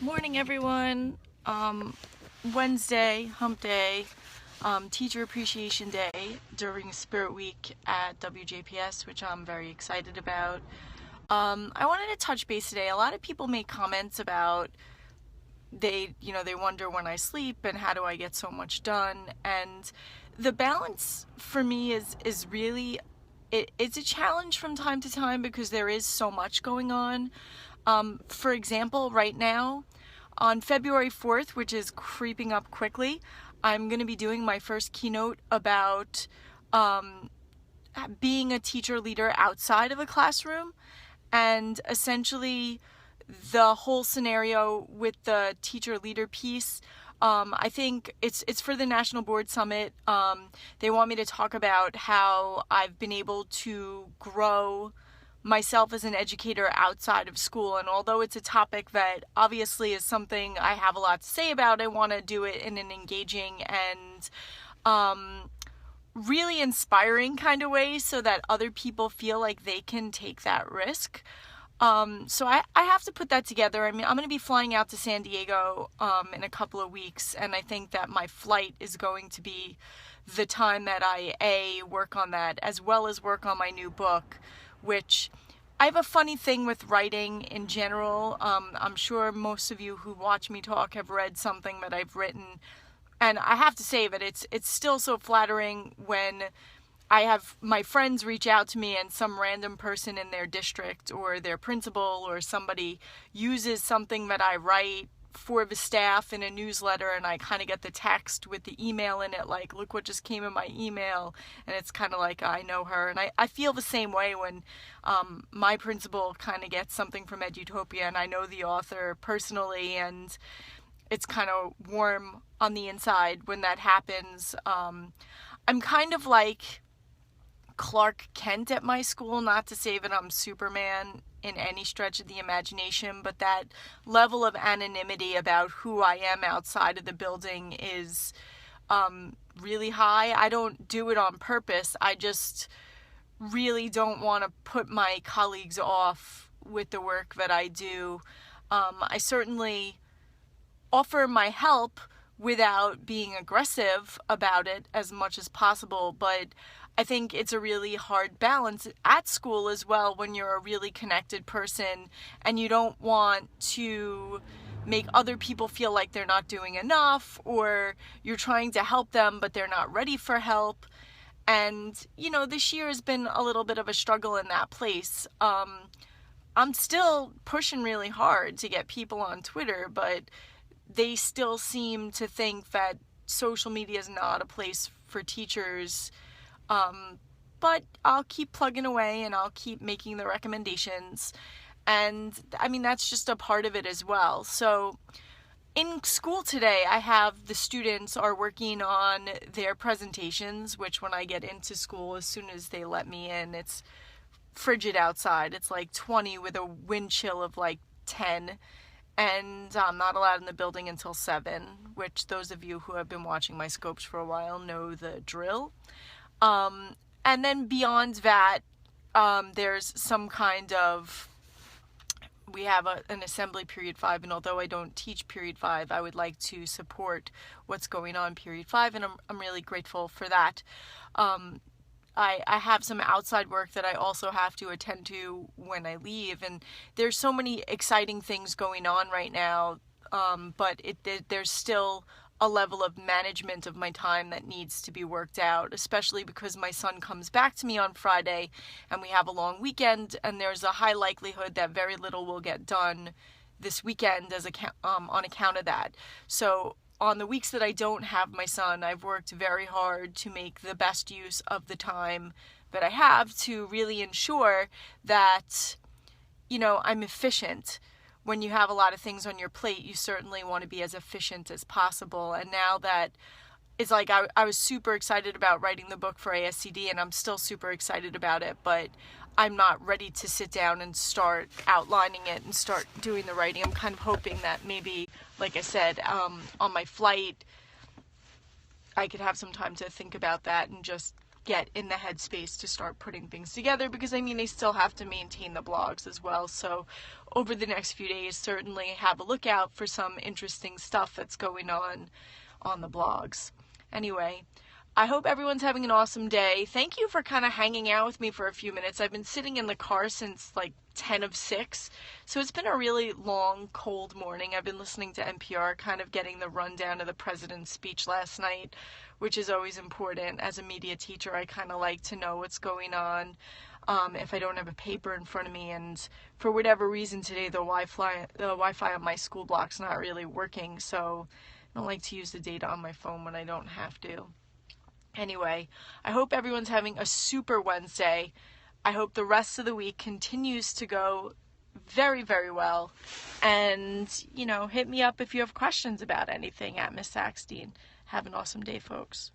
Morning, everyone. Wednesday, hump day, teacher appreciation day during Spirit Week at WJPS, which I'm very excited about. I wanted to touch base today. A lot of people make comments about they wonder when I sleep and how do I get so much done. And the balance for me is really it's a challenge from time to time because there is so much going on. For example, right now, on February 4th, which is creeping up quickly, I'm going to be doing my first keynote about being a teacher leader outside of a classroom, and essentially the whole scenario with the teacher leader piece. I think it's for the National Board Summit. They want me to talk about how I've been able to grow myself as an educator outside of school. And although it's a topic that obviously is something I have a lot to say about, I want to do it in an engaging and really inspiring kind of way so that other people feel like they can take that risk. So I have to put that together. I mean, I'm going to be flying out to San Diego in a couple of weeks, and I think that my flight is going to be the time that I work on that, as well as work on my new book, which I have a funny thing with writing in general. I'm sure most of you who watch me talk have read something that I've written, and I have to say that it's still so flattering when I have my friends reach out to me and some random person in their district or their principal or somebody uses something that I write for the staff in a newsletter, and I kind of get the text with the email in it, like, look what just came in my email, and it's kind of like I know her. And I feel the same way when my principal kind of gets something from Edutopia and I know the author personally, and it's kind of warm on the inside when that happens. I'm kind of like Clark Kent at my school, not to say that I'm Superman in any stretch of the imagination, but that level of anonymity about who I am outside of the building is really high. I don't do it on purpose. I just really don't want to put my colleagues off with the work that I do. I certainly offer my help without being aggressive about it as much as possible, but I think it's a really hard balance at school as well when you're a really connected person and you don't want to make other people feel like they're not doing enough, or you're trying to help them but they're not ready for help. And this year has been a little bit of a struggle in that place. I'm still pushing really hard to get people on Twitter, but they still seem to think that social media is not a place for teachers. But I'll keep plugging away and I'll keep making the recommendations. And I mean, that's just a part of it as well. So in school today, I have the students are working on their presentations, which when I get into school, as soon as they let me in, it's frigid outside. It's like 20 with a wind chill of like 10. And I'm not allowed in the building until 7, which those of you who have been watching my scopes for a while know the drill. And then beyond that, there's some kind of, we have an assembly period 5, and although I don't teach period 5, I would like to support what's going on period 5, and I'm really grateful for that. I have some outside work that I also have to attend to when I leave, and there's so many exciting things going on right now, but there's still a level of management of my time that needs to be worked out, especially because my son comes back to me on Friday and we have a long weekend, and there's a high likelihood that very little will get done this weekend on account of that. So on the weeks that I don't have my son, I've worked very hard to make the best use of the time that I have to really ensure that, I'm efficient. When you have a lot of things on your plate, you certainly want to be as efficient as possible. And now that it's like I was super excited about writing the book for ASCD, and I'm still super excited about it, but I'm not ready to sit down and start outlining it and start doing the writing. I'm kind of hoping that maybe, like I said, on my flight, I could have some time to think about that and just get in the headspace to start putting things together, because I mean, they still have to maintain the blogs as well. So over the next few days, certainly have a look out for some interesting stuff that's going on the blogs. Anyway, I hope everyone's having an awesome day. Thank you for kind of hanging out with me for a few minutes. I've been sitting in the car since like 10 of 6, so it's been a really long, cold morning. I've been listening to NPR, kind of getting the rundown of the president's speech last night, which is always important. As a media teacher, I kind of like to know what's going on if I don't have a paper in front of me. And for whatever reason today, the Wi-Fi on my school block's not really working, so I don't like to use the data on my phone when I don't have to. Anyway, I hope everyone's having a super Wednesday. I hope the rest of the week continues to go very, very well. And, hit me up if you have questions about anything at Miss Sackstein. Have an awesome day, folks.